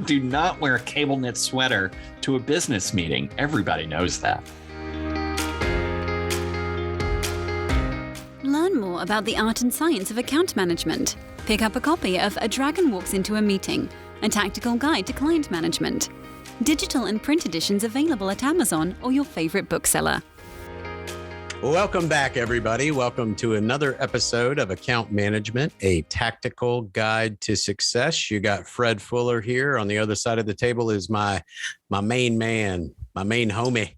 Do not wear a cable knit sweater to a business meeting. Everybody knows that. Learn more about the art and science of account management. Pick up a copy of A Dragon Walks into a Meeting, a tactical guide to client management. Digital and print editions available at Amazon or your favorite bookseller. Welcome back, everybody. Welcome to another episode of Account Management, a tactical guide to success. You got Fred Fuller here. On the other side of the table is my main man, my main homie,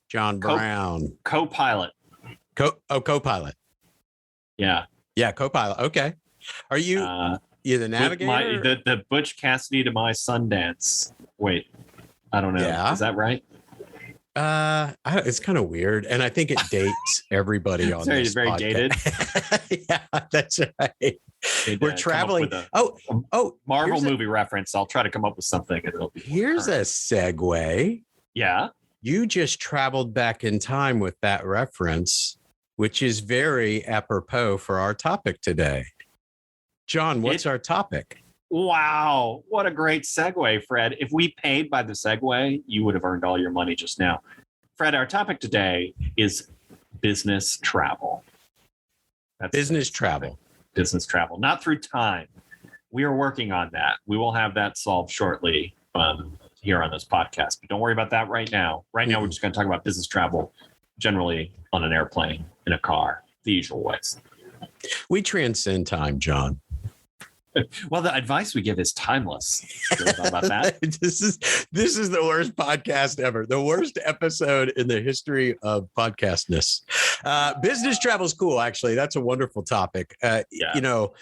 John Brown. Co-pilot. Co-pilot. Yeah. Yeah, co-pilot. Okay. Are you the navigator? The Butch Cassidy to my Sundance. Wait, I don't know. Yeah. Is that right? It's kind of weird, and I think it dates everybody on this. Very podcast. dated. Yeah, that's right. We're traveling. Marvel movie reference. I'll try to come up with something. Here's a segue. Yeah. You just traveled back in time with that reference, which is very apropos for our topic today. John, what's our topic? Wow. What a great segue, Fred. If we paid by the segue, you would have earned all your money just now. Fred, our topic today is business travel. Business travel, not through time. We are working on that. We will have that solved shortly here on this podcast. But don't worry about that right now. Right now, we're just going to talk about business travel generally on an airplane, in a car, the usual ways. We transcend time, John. Well, the advice we give is timeless. You thought about that? This is the worst podcast ever. The worst episode in the history of podcastness. Business travel is cool, actually. That's a wonderful topic. You know,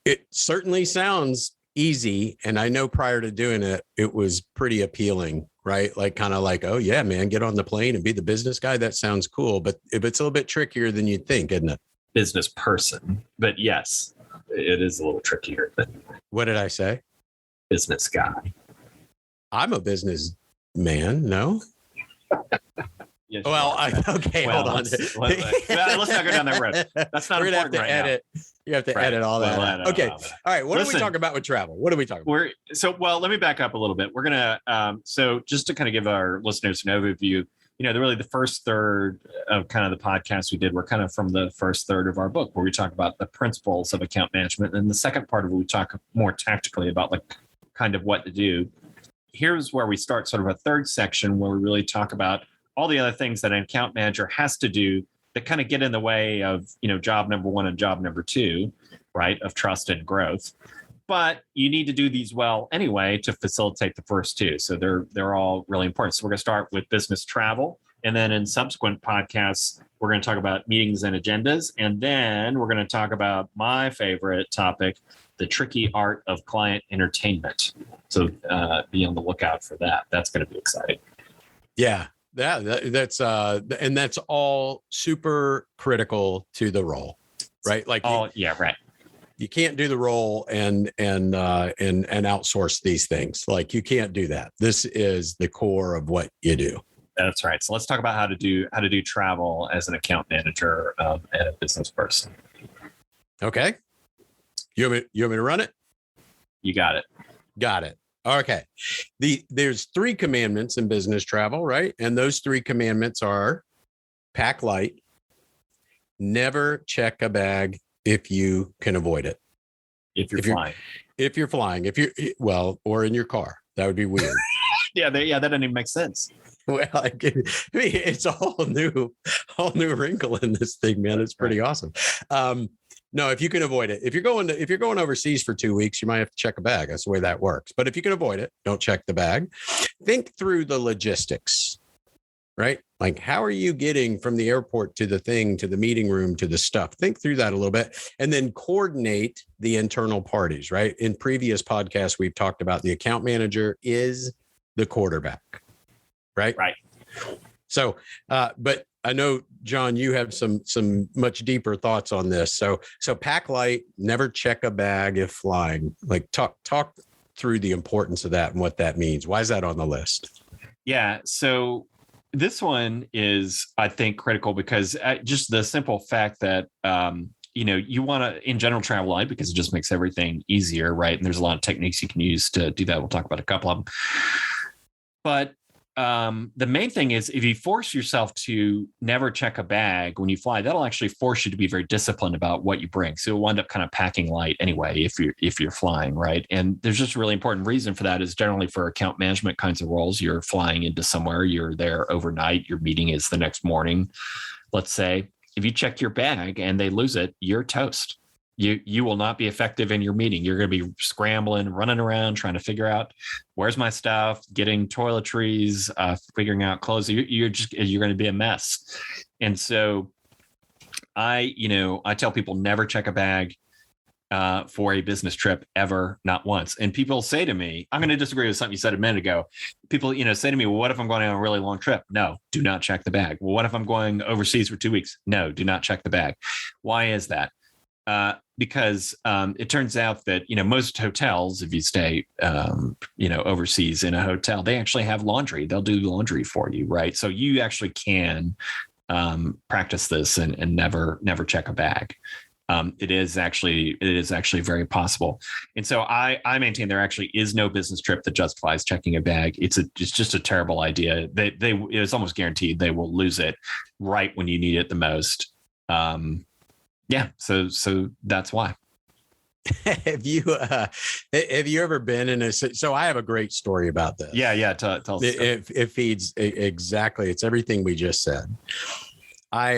it certainly sounds easy. And I know prior to doing it, it was pretty appealing, right? Like kind of like, oh yeah, man, get on the plane and be the business guy. That sounds cool. But it's a little bit trickier than you'd think, isn't it? Business person. But yes, it is a little trickier. What did I say? Business guy. I'm a business man. No. Yes, hold on. Let's not go down that road. That's not important right edit. Now. You have to edit all that. Okay. All right. What are we talking about with travel? What are we talking about? Let me back up a little bit. We're going to, so just to kind of give our listeners an overview, you know, really the first third of kind of the podcast we did were kind of from the first third of our book where we talk about the principles of account management. And the second part of it, we talk more tactically about like kind of what to do. Here's where we start sort of a third section where we really talk about all the other things that an account manager has to do that kind of get in the way of, you know, job number one and job number two, right, of trust and growth. But you need to do these well anyway to facilitate the first two. So they're all really important. So we're going to start with business travel. And then in subsequent podcasts, we're going to talk about meetings and agendas. And then we're going to talk about my favorite topic, the tricky art of client entertainment. So be on the lookout for that. That's going to be exciting. Yeah. That's and that's all super critical to the role, right? Like, right. You can't do the role and outsource these things. Like you can't do that. This is the core of what you do. That's right. So let's talk about how to do travel as an account manager and a business person. Okay. You want me to run it? You got it. Got it. Okay. There's 3 commandments in business travel, right? And those 3 commandments are pack light, never check a bag if you can avoid it. If you're flying, or in your car, that would be weird. that doesn't even make sense. Well, it's a whole new wrinkle in this thing, man. It's pretty awesome. No, if you can avoid it, if you're going overseas for 2 weeks, you might have to check a bag. That's the way that works. But if you can avoid it, don't check the bag. Think through the logistics, right? Like, how are you getting from the airport to the thing, to the meeting room, to the stuff? Think through that a little bit and then coordinate the internal parties, right? In previous podcasts, we've talked about the account manager is the quarterback, right? Right. So, but I know, John, you have some much deeper thoughts on this. So pack light, never check a bag if flying. Like talk through the importance of that and what that means. Why is that on the list? Yeah. So this one is, I think, critical because just the simple fact that you want to, in general, travel light because it just makes everything easier, right? And there's a lot of techniques you can use to do that. We'll talk about a couple of them. But the main thing is, if you force yourself to never check a bag when you fly, that'll actually force you to be very disciplined about what you bring. So you'll wind up kind of packing light anyway if you're flying, right? And there's just a really important reason for that is generally for account management kinds of roles. You're flying into somewhere, you're there overnight, your meeting is the next morning. Let's say if you check your bag and they lose it, you're toast. You will not be effective in your meeting. You're going to be scrambling, running around, trying to figure out where's my stuff, getting toiletries, figuring out clothes. You're going to be a mess. And so I tell people never check a bag for a business trip ever, not once. And people say to me, I'm going to disagree with something you said a minute ago. People, say to me, well, what if I'm going on a really long trip? No, do not check the bag. Well, what if I'm going overseas for 2 weeks? No, do not check the bag. Why is that? Because it turns out that, most hotels, if you stay, overseas in a hotel, they actually have laundry. They'll do laundry for you, right? So you actually can practice this and never check a bag. It is actually very possible. And so I maintain there actually is no business trip that justifies checking a bag. It's just a terrible idea. It's almost guaranteed they will lose it right when you need it the most. Yeah. So that's why. Have you ever been in so I have a great story about this. Yeah. Tell us. It feeds exactly. It's everything we just said. I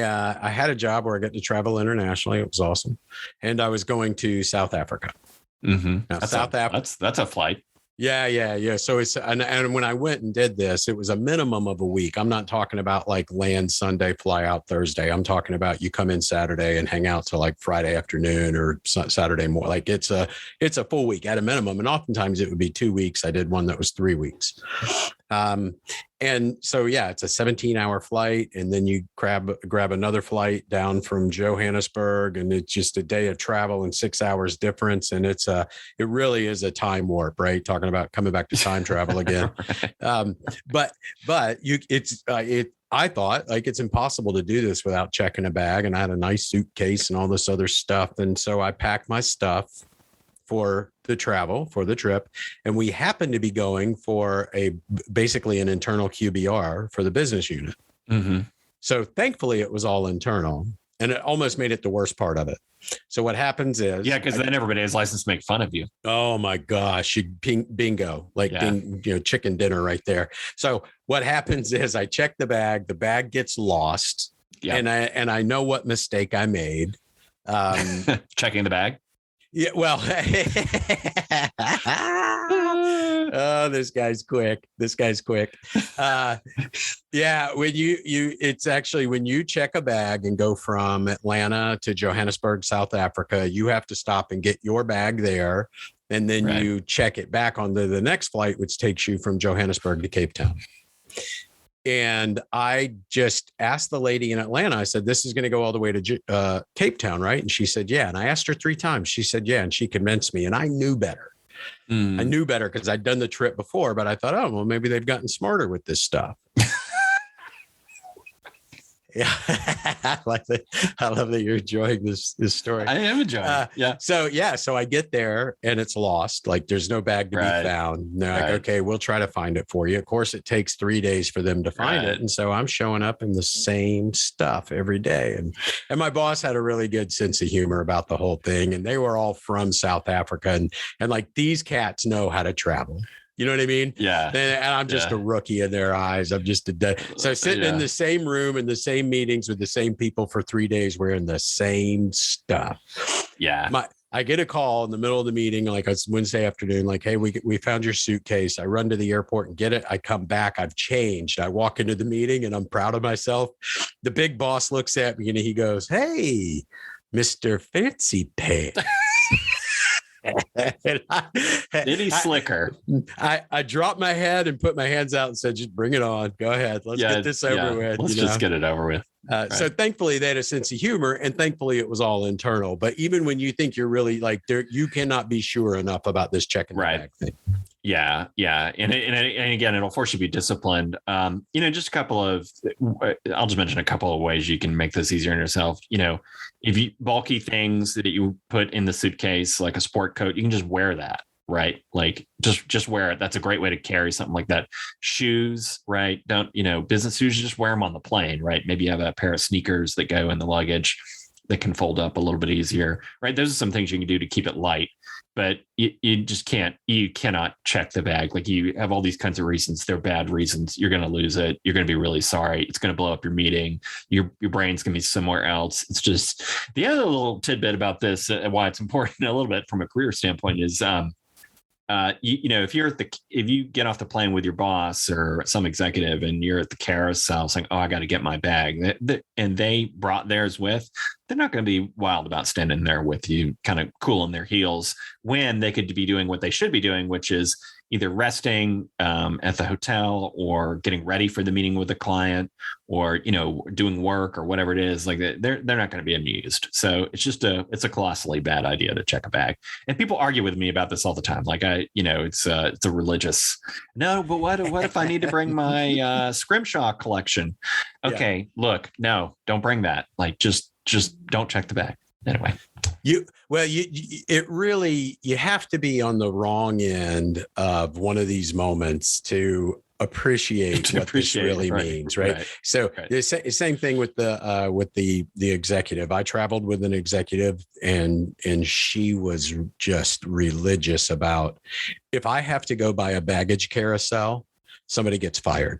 had a job where I got to travel internationally. It was awesome. And I was going to South Africa. Mm-hmm. Now, South Africa. That's a flight. Yeah. So it's, and when I went and did this, it was a minimum of a week. I'm not talking about like land Sunday, fly out Thursday. I'm talking about you come in Saturday and hang out till like Friday afternoon or Saturday morning. Like it's a full week at a minimum. And oftentimes it would be 2 weeks. I did one that was 3 weeks. And so, yeah, it's a 17-hour flight. And then you grab another flight down from Johannesburg. And it's just a day of travel and 6 hours difference. And it really is a time warp, right? Talking about coming back to time travel again. Right. I thought like it's impossible to do this without checking a bag. And I had a nice suitcase and all this other stuff. And so I packed my stuff for the trip. And we happened to be going for basically an internal QBR for the business unit. Mm-hmm. So thankfully it was all internal, and it almost made it the worst part of it. So what happens is, yeah, because then everybody has license to make fun of you. Oh my gosh, bingo, chicken dinner right there. So what happens is I check the bag gets lost. Yeah. And I know what mistake I made. Checking the bag. Yeah, well, oh, this guy's quick. Yeah, when it's actually when you check a bag and go from Atlanta to Johannesburg, South Africa, you have to stop and get your bag there. And then you check it back onto the next flight, which takes you from Johannesburg to Cape Town. And I just asked the lady in Atlanta, I said, this is going to go all the way to Cape Town, right? And she said, yeah. And I asked her 3 times. She said, yeah. And she convinced me. And I knew better. I knew better because I'd done the trip before, but I thought, oh, well, maybe they've gotten smarter with this stuff. Yeah, I love that you're enjoying this story. I am enjoying it. Yeah. So I get there and it's lost. Like there's no bag to be found. And they're like, okay, we'll try to find it for you. Of course, it takes 3 days for them to find it. And so I'm showing up in the same stuff every day. And my boss had a really good sense of humor about the whole thing. And they were all from South Africa. And like these cats know how to travel. You know what I mean? Yeah. And I'm just a rookie in their eyes. I'm just so sitting in the same room in the same meetings with the same people for 3 days, wearing the same stuff. Yeah. I get a call in the middle of the meeting, like it's Wednesday afternoon, like, hey, we found your suitcase. I run to the airport and get it. I come back. I've changed. I walk into the meeting and I'm proud of myself. The big boss looks at me and he goes, hey, Mr. Fancy Pants. Did he slicker? I dropped my head and put my hands out and said, just bring it on. Go ahead. Let's get this over with. Let's just get it over with. So thankfully they had a sense of humor and thankfully it was all internal. But even when you think you're really like, you cannot be sure enough about this checking the bag thing. Yeah, yeah, and again, it'll force you to be disciplined. Just a couple of, I'll just mention a couple of ways you can make this easier on yourself. If you bulky things that you put in the suitcase, like a sport coat, you can just wear that, right? Like just wear it. That's a great way to carry something like that. Shoes, right? Don't business shoes, just wear them on the plane, right? Maybe you have a pair of sneakers that go in the luggage that can fold up a little bit easier, right? Those are some things you can do to keep it light. But you just cannot check the bag. Like you have all these kinds of reasons. They're bad reasons. You're going to lose it. You're going to be really sorry. It's going to blow up your meeting. Your brain's going to be somewhere else. It's just the other little tidbit about this, why it's important a little bit from a career standpoint is, if you get off the plane with your boss or some executive and you're at the carousel saying, oh, I got to get my bag, and they brought theirs with, they're not going to be wild about standing there with you, kind of cooling their heels when they could be doing what they should be doing, which is either resting at the hotel or getting ready for the meeting with the client or, doing work or whatever it is. Like they're not going to be amused. So it's a colossally bad idea to check a bag. And people argue with me about this all the time. Like it's a religious, no, but what if I need to bring my scrimshaw collection? Okay, yeah. Look, no, don't bring that. Like just don't check the bag. Anyway, you have to be on the wrong end of one of these moments to appreciate what this really means, right? So the same thing with the executive. I traveled with an executive, and she was just religious about, if I have to go by a baggage carousel, somebody gets fired.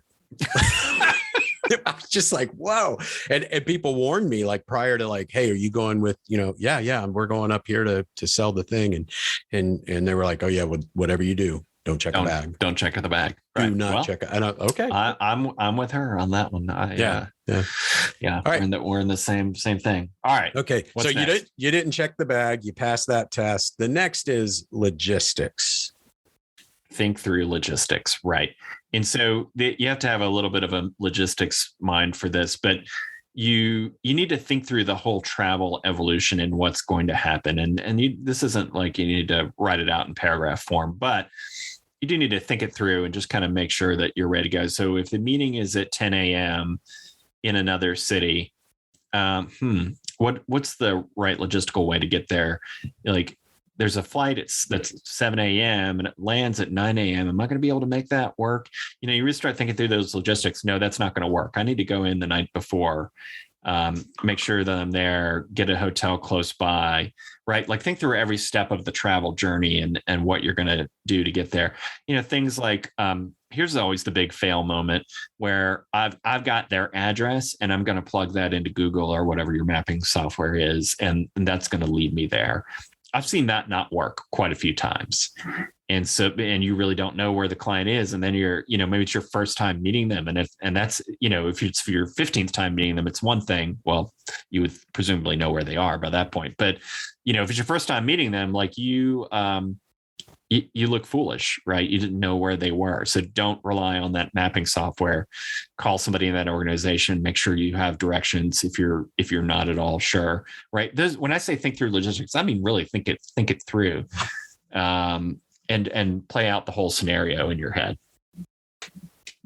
I was just like, whoa. And people warned me like prior to like, hey, are you going with, yeah, we're going up here to sell the thing. And they were like, oh yeah, whatever you do, don't check the bag. Don't check the bag. Right. Do not check it. Okay. I'm with her on that one. Yeah. All right. We're in the same thing. All right. Okay. So you didn't check the bag. You passed that test. The next is logistics. Think through logistics, right? And so you have to have a little bit of a logistics mind for this, but you need to think through the whole travel evolution and what's going to happen. And this isn't like you need to write it out in paragraph form, but you do need to think it through and just kind of make sure that you're ready to go. So if the meeting is at 10 a.m. in another city, what's the right logistical way to get there? Like, there's a flight that's 7 a.m. and it lands at 9 a.m. Am I going to be able to make that work? You really start thinking through those logistics. No, that's not going to work. I need to go in the night before, make sure that I'm there, get a hotel close by, right? Like think through every step of the travel journey and what you're going to do to get there. Things like, here's always the big fail moment where I've got their address and I'm going to plug that into Google or whatever your mapping software is. And that's going to lead me there. I've seen that not work quite a few times. And you really don't know where the client is. And then maybe it's your first time meeting them. And that's, if it's for your 15th time meeting them, it's one thing. Well, you would presumably know where they are by that point. But, if it's your first time meeting them, like you look foolish, right? You didn't know where they were. So don't rely on that mapping software. Call somebody in that organization, make sure you have directions if you're not at all sure, right? When I say think through logistics, I mean, really think it through, and play out the whole scenario in your head.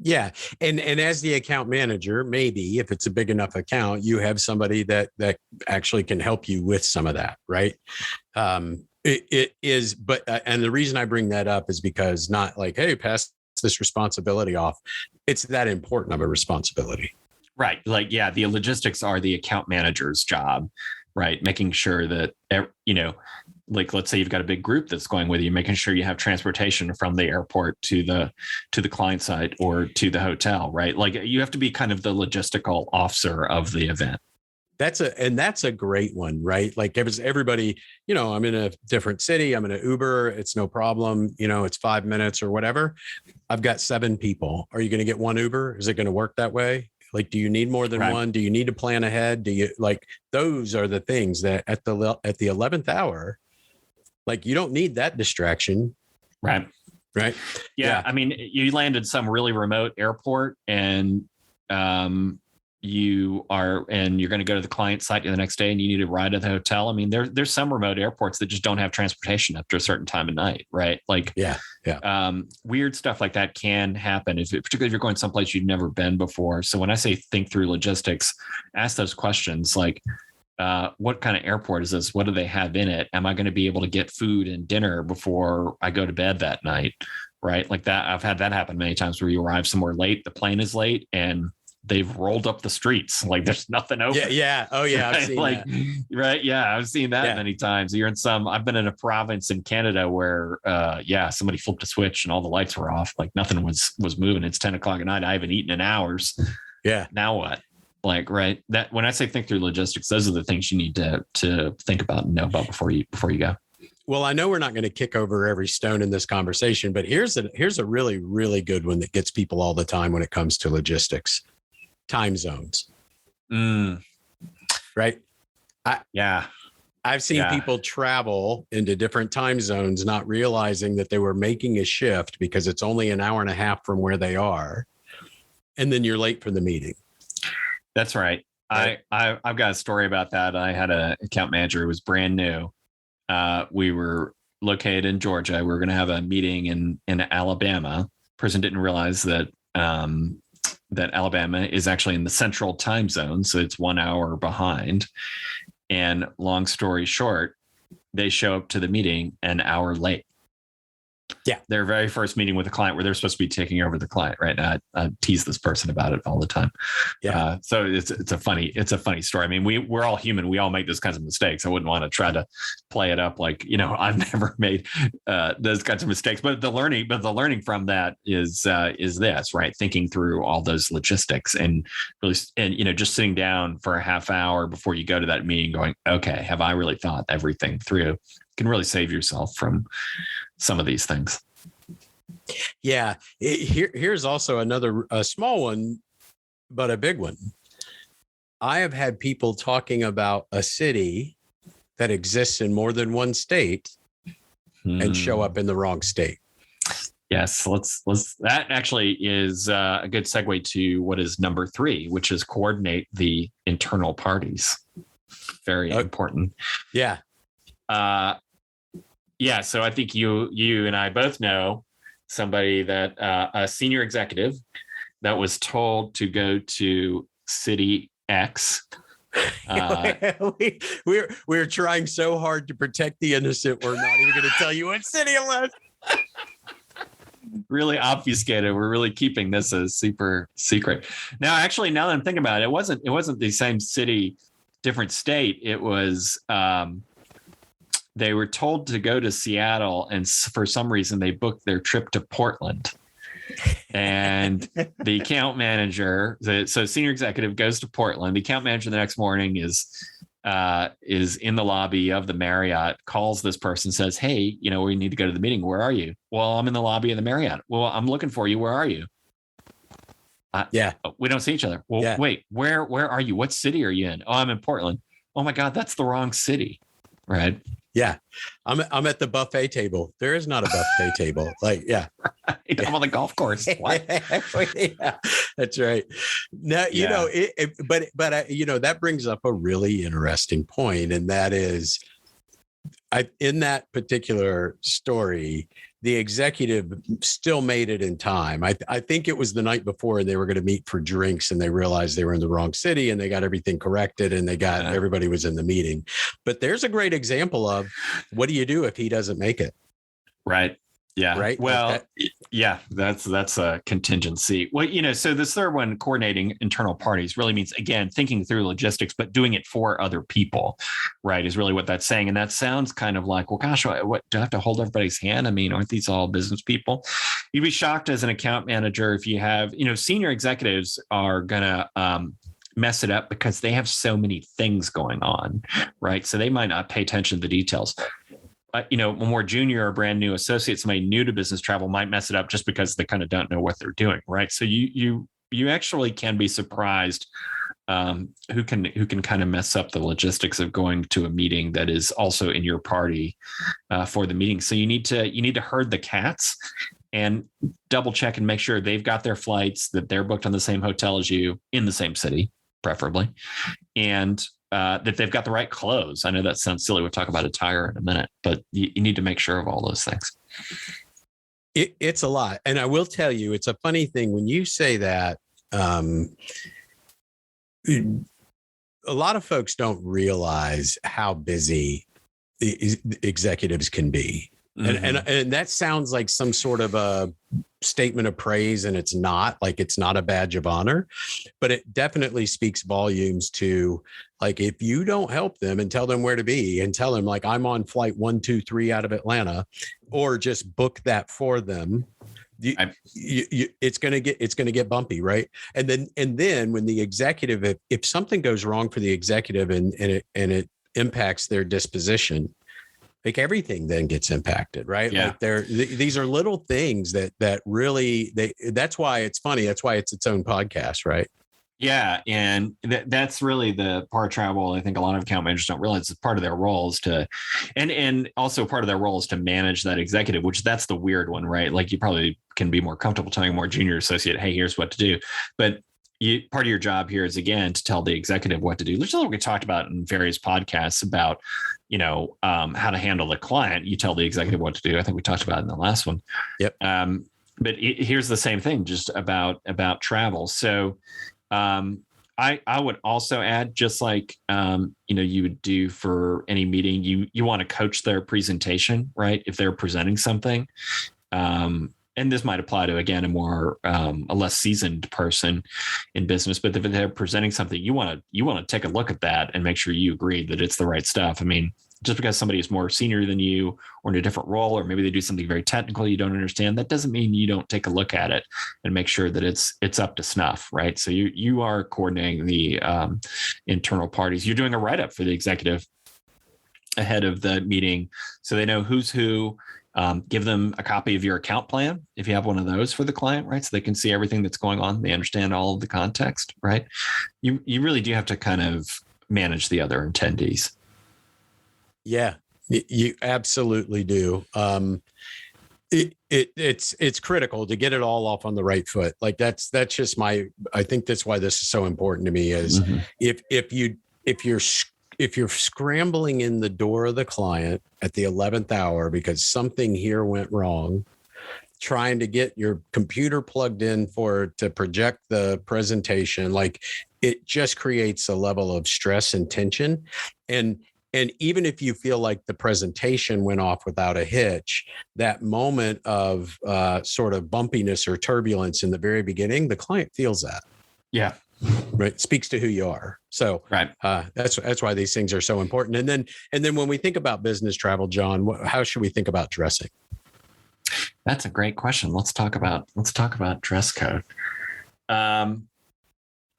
Yeah. And as the account manager, maybe if it's a big enough account, you have somebody that actually can help you with some of that, right? It is, but and the reason I bring that up is because not like, hey, pass this responsibility off. It's that important of a responsibility. Right. Like, yeah, the logistics are the account manager's job, right? Making sure that, like, let's say you've got a big group that's going with you, making sure you have transportation from the airport to the client site or to the hotel, right? Like you have to be kind of the logistical officer of the event. That's a great one, right? Like everybody, I'm in a different city. I'm in an Uber. It's no problem. It's 5 minutes or whatever. I've got 7 people. Are you going to get one Uber? Is it going to work that way? Like, do you need more than one? Do you need to plan ahead? Do you those are the things that at the 11th hour, like you don't need that distraction. Right. Right. Yeah. I mean, you landed some really remote airport and, you're going to go to the client site the next day and you need to ride to the hotel. I mean, there's some remote airports that just don't have transportation after a certain time of night, right? Like, Weird stuff like that can happen, particularly if you're going someplace you've never been before. So when I say think through logistics, ask those questions like, what kind of airport is this? What do they have in it? Am I going to be able to get food and dinner before I go to bed that night? Right? Like that. I've had that happen many times where you arrive somewhere late, the plane is late, and they've rolled up the streets. Like there's nothing open. Yeah. Oh yeah. I've seen like, that. Right. Yeah. I've seen that many times. I've been in a province in Canada where, somebody flipped a switch and all the lights were off. Like nothing was moving. It's 10 o'clock at night. I haven't eaten in hours. Yeah. Now what? Like, right. That when I say think through logistics, those are the things you need to think about and know about before you go. Well, I know we're not going to kick over every stone in this conversation, but here's a really, really good one that gets people all the time when it comes to logistics. Time zones. Right. I've seen people travel into different time zones, not realizing that they were making a shift because it's only an hour and a half from where they are. And then you're late for the meeting. That's right. I've got a story about that. I had an account manager who was brand new. We were located in Georgia. We were going to have a meeting in Alabama. Person didn't realize that that Alabama is actually in the central time zone. So it's 1 hour behind. And long story short, they show up to the meeting an hour late. Yeah. Their very first meeting with a client where they're supposed to be taking over the client. Right now, I tease this person about it all the time. Yeah. So it's a funny story. I mean, we're all human. We all make those kinds of mistakes. I wouldn't want to try to play it up like, I've never made those kinds of mistakes, but the learning from that is this, right? Thinking through all those logistics and really, and, just sitting down for a half hour before you go to that meeting going, okay, have I really thought everything through? Can really save yourself from some of these things. Yeah. Here's also a small one, but a big one. I have had people talking about a city that exists in more than one state and show up in the wrong state. Yes. That actually is a good segue to what is number 3, which is coordinate the internal parties. Very important. Yeah. So I think you and I both know somebody that a senior executive that was told to go to city X. We're trying so hard to protect the innocent. We're not even going to tell you what city it was. Really obfuscated. We're really keeping this a super secret. Now, actually, now that I'm thinking about it, it wasn't the same city, different state. It was. They were told to go to Seattle, and for some reason they booked their trip to Portland. And the account manager, so senior executive goes to Portland. The account manager the next morning is in the lobby of the Marriott, calls this person, says, "Hey, we need to go to the meeting. Where are you?" "Well, I'm in the lobby of the Marriott." "Well, I'm looking for you. Where are you?" We don't see each other." "Well, wait, where are you? What city are you in?" "Oh, I'm in Portland." "Oh my God, that's the wrong city." Right. Yeah. I'm at the buffet table. There is not a buffet table. Like, yeah. I'm on the golf course. What? Yeah, that's right. Now, but that brings up a really interesting point. And that is, in that particular story, the executive still made it in time. I think it was the night before and they were going to meet for drinks and they realized they were in the wrong city and they got everything corrected and everybody was in the meeting. But there's a great example of what do you do if he doesn't make it? Right. Yeah. Right. Well, that's a contingency. Well, so this third one, coordinating internal parties, really means, again, thinking through logistics, but doing it for other people, right, is really what that's saying. And that sounds kind of like, well, gosh, what do I have to hold everybody's hand? I mean, aren't these all business people? You'd be shocked as an account manager if you have, senior executives are going to, mess it up because they have so many things going on, right? So they might not pay attention to the details. A more junior or brand new associate, somebody new to business travel might mess it up just because they kind of don't know what they're doing, right? So you actually can be surprised who can kind of mess up the logistics of going to a meeting that is also in your party for the meeting. So you need to herd the cats and double check and make sure they've got their flights, that they're booked on the same hotel as you in the same city, preferably, and that they've got the right clothes. I know that sounds silly. We'll talk about attire in a minute, but you need to make sure of all those things. It's a lot. And I will tell you, it's a funny thing when you say that. A lot of folks don't realize how busy the executives can be. And that sounds like some sort of a statement of praise, and it's not. Like, it's not a badge of honor, but it definitely speaks volumes to, like, if you don't help them and tell them where to be and tell them, like, I'm on flight 123 out of Atlanta, or just book that for them, it's going to get bumpy. Right. And then when the executive, if something goes wrong for the executive and it impacts their disposition, like, everything then gets impacted, right? Yeah. Like, these are little things that really, that's why it's funny. That's why it's its own podcast, right? Yeah. And that's really the part of travel. I think a lot of account managers don't realize it's part of their roles and also part of their role is to manage that executive, which that's the weird one, right? Like, you probably can be more comfortable telling a more junior associate, hey, here's what to do. But part of your job here is, again, to tell the executive what to do. There's something we talked about in various podcasts about, how to handle the client. You tell the executive what to do. I think we talked about it in the last one. Yep. But here's the same thing, just about travel. So I would also add, just like, you would do for any meeting, you want to coach their presentation, right? If they're presenting something, and this might apply to, again, a less seasoned person in business, but if they're presenting something, you want to take a look at that and make sure you agree that it's the right stuff. I mean, just because somebody is more senior than you or in a different role, or maybe they do something very technical you don't understand, that doesn't mean you don't take a look at it and make sure that it's up to snuff, right? So you are coordinating the internal parties. You're doing a write-up for the executive ahead of the meeting, so they know who's who. Give them a copy of your account plan, if you have one of those, for the client, right? So they can see everything that's going on. They understand all of the context, right? You really do have to kind of manage the other attendees. Yeah, you absolutely do. It's critical to get it all off on the right foot. Like, that's just I think that's why this is so important to me, is if you're scrambling in the door of the client at the 11th hour because something here went wrong, trying to get your computer plugged in to project the presentation, like, it just creates a level of stress and tension. And even if you feel like the presentation went off without a hitch, that moment of sort of bumpiness or turbulence in the very beginning, the client feels that. Yeah. Right. Speaks to who you are. So right. That's why these things are so important. And then when we think about business travel, John, how should we think about dressing? That's a great question. Let's talk about dress code.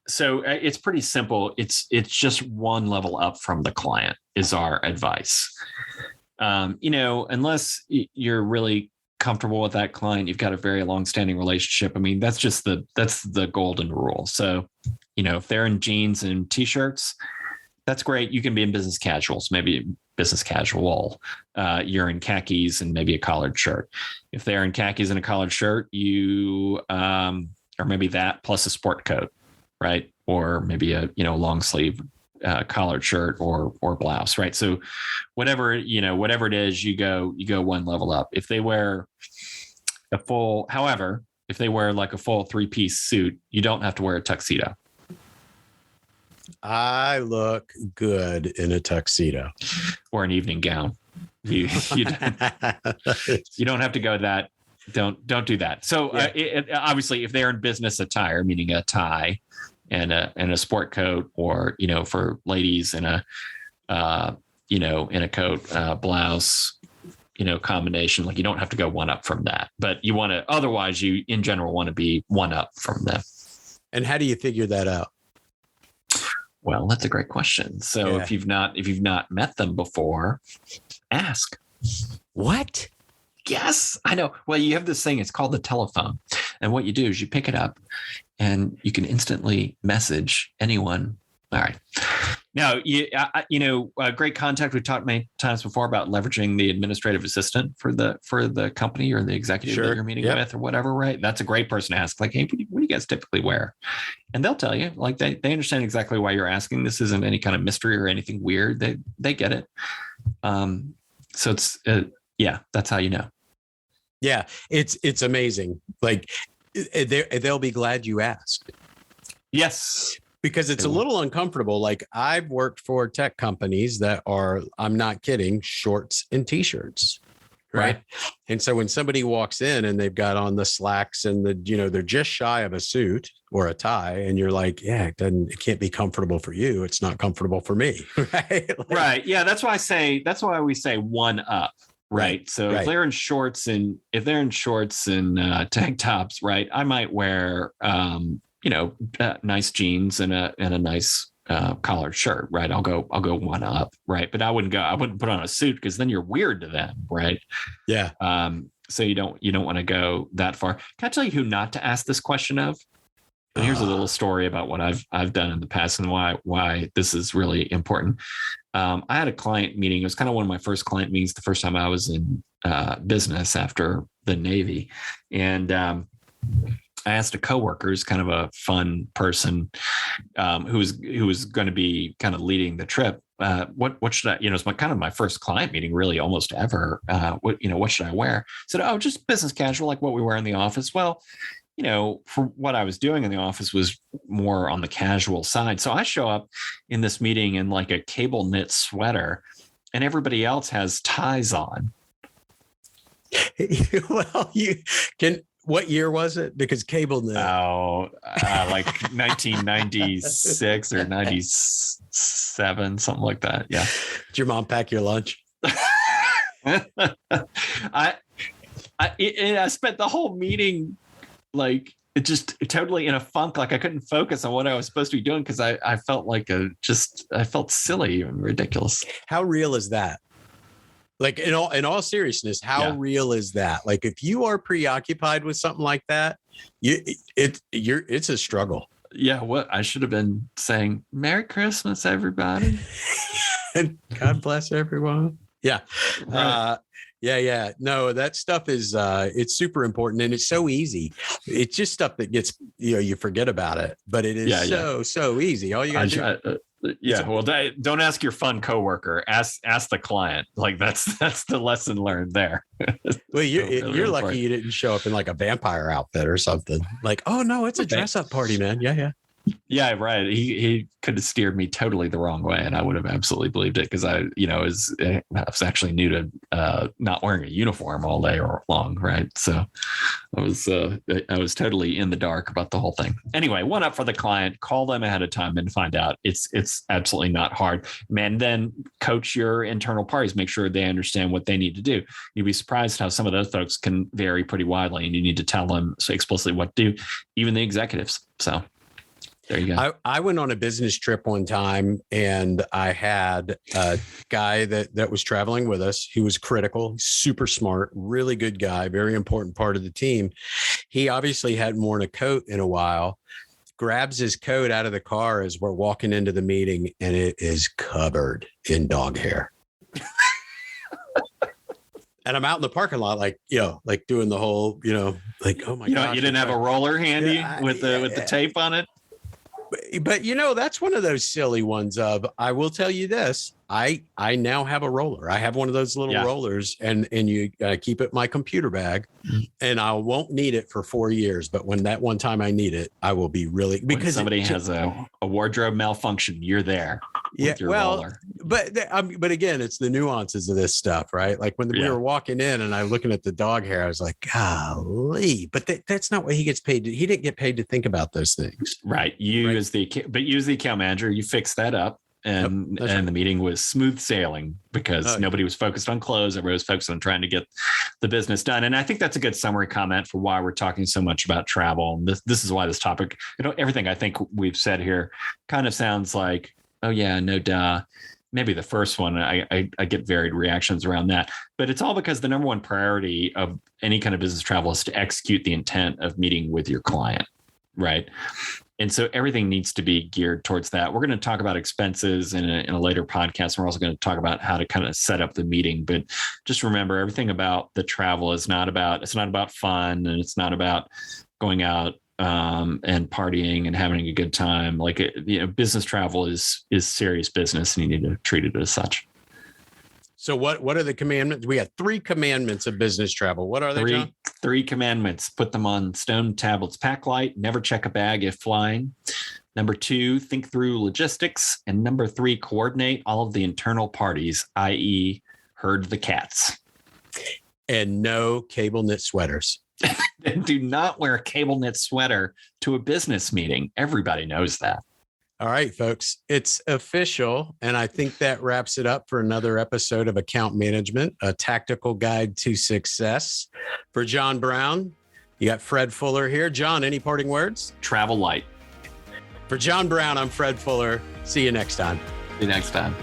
So it's pretty simple. It's just one level up from the client is our advice. Unless you're really comfortable with that client, you've got a very long-standing relationship. I mean, that's the golden rule. So, if they're in jeans and t-shirts, that's great. You can be in business casuals, maybe business casual. You're in khakis and maybe a collared shirt. If they're in khakis and a collared shirt, you or maybe that plus a sport coat, right? Or maybe a long sleeve collared shirt or blouse, right? So whatever it is, you go one level up. If they wear if they wear like a full 3-piece suit, you don't have to wear a tuxedo. I look good in a tuxedo or an evening gown. You don't have to go that. Don't do that. So obviously, if they're in business attire, meaning a tie and a sport coat, or for ladies in a in a coat, blouse, combination, like, you don't have to go one up from that, but otherwise you in general want to be one up from them. And how do you figure that out? Well, that's a great question. So if you've not met them before, ask. What? Yes, I know. Well, you have this thing, it's called the telephone. And what you do is you pick it up and you can instantly message anyone. All right. Now, great contact. We've talked many times before about leveraging the administrative assistant for the company or the executive that you're meeting with or whatever, right? That's a great person to ask. Like, hey, what do you guys typically wear? And they'll tell you, like, they understand exactly why you're asking. This isn't any kind of mystery or anything weird. They get it. So it's, that's how you know. Yeah, it's amazing. Like they'll be glad you asked. Yes. Because it's a little uncomfortable. Like I've worked for tech companies that are, I'm not kidding, shorts and t-shirts. Right. And so when somebody walks in and they've got on the slacks and they're just shy of a suit or a tie, and you're like, yeah, it can't be comfortable for you. It's not comfortable for me. Right. Right. Yeah. That's why we say one up. Right. So if they're in shorts and tank tops, right, I might wear, nice jeans and a nice collared shirt, right? I'll go one up, right? But I wouldn't put on a suit because then you're weird to them, right? Yeah. So you don't want to go that far. Can I tell you who not to ask this question of? And here's a little story about what I've done in the past and why this is really important. I had a client meeting. It was kind of one of my first client meetings, the first time I was in business after the Navy, and I asked a coworker, who's kind of a fun person, who was going to be kind of leading the trip. What should I? It's my first client meeting, really, almost ever. What should I wear? I said, just business casual, like what we wear in the office. Well, for what I was doing in the office was more on the casual side. So I show up in this meeting in like a cable knit sweater, and everybody else has ties on. Well, you can. What year was it? Because cable knit. Oh, like 1996 or 97, something like that. Yeah. Did your mom pack your lunch? I spent the whole meeting like it just totally in a funk. Like I couldn't focus on what I was supposed to be doing because I felt like I felt silly and ridiculous. How real is that? Like in all seriousness, how real is that? Like if you are preoccupied with something like that, it's a struggle. Yeah, what I should have been saying, Merry Christmas, everybody. And God bless everyone. Yeah. Right. Yeah. No, that stuff is it's super important and it's so easy. It's just stuff that gets, you forget about it, but it is so easy. All you got to do. Well, don't ask your fun coworker. Ask the client. Like that's the lesson learned there. Well, you're lucky you didn't show up in like a vampire outfit or something. Like, oh no, it's a dress up party, man. Yeah. Yeah, right. He could have steered me totally the wrong way, and I would have absolutely believed it because I was actually new to not wearing a uniform all day or long, right? So I was totally in the dark about the whole thing. Anyway, one up for the client. Call them ahead of time and find out. It's absolutely not hard, man. Then coach your internal parties. Make sure they understand what they need to do. You'd be surprised how some of those folks can vary pretty widely, and you need to tell them so explicitly what to do. Even the executives. So. There you go. I went on a business trip one time and I had a guy that was traveling with us. He was critical, super smart, really good guy, very important part of the team. He obviously hadn't worn a coat in a while, grabs his coat out of the car as we're walking into the meeting and it is covered in dog hair. And I'm out in the parking lot, like doing the whole, like, oh my God. You didn't have a roller handy with the tape on it? But that's one of those silly ones of, I will tell you this, I now have a roller. I have one of those little rollers and you keep it in my computer bag and I won't need it for 4 years. But when that one time I need it, I will be really, because when somebody has a wardrobe malfunction, you're there. Yeah. Well, but again, it's the nuances of this stuff, right? Like when we were walking in and I looking at the dog hair, I was like, golly, but that's not what he gets paid. He didn't get paid to think about those things. Right. You as the account manager, you fix that up. And the meeting was smooth sailing because nobody was focused on close. Everybody was focused on trying to get the business done. And I think that's a good summary comment for why we're talking so much about travel. And this is why this topic, everything I think we've said here kind of sounds like, oh yeah, no duh. Maybe the first one, I get varied reactions around that, but it's all because the number one priority of any kind of business travel is to execute the intent of meeting with your client. Right. And so everything needs to be geared towards that. We're going to talk about expenses in a later podcast. We're also going to talk about how to kind of set up the meeting. But just remember, everything about the travel is not about fun, and it's not about going out and partying and having a good time. Like business travel is serious business, and you need to treat it as such. So what are the commandments? We have 3 commandments of business travel. What are they, John? Three commandments. Put them on stone tablets. Pack light. Never check a bag if flying. Number 2, think through logistics. And number 3, coordinate all of the internal parties, i.e. herd the cats. And no cable knit sweaters. And do not wear a cable knit sweater to a business meeting. Everybody knows that. All right, folks, it's official. And I think that wraps it up for another episode of Account Management, a tactical guide to success. For John Brown, you got Fred Fuller here. John, any parting words? Travel light. For John Brown, I'm Fred Fuller. See you next time. See you next time.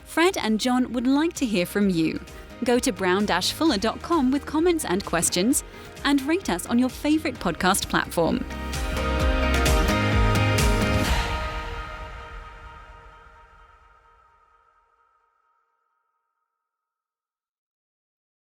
Fred and John would like to hear from you. Go to brown-fuller.com with comments and questions, and rate us on your favorite podcast platform.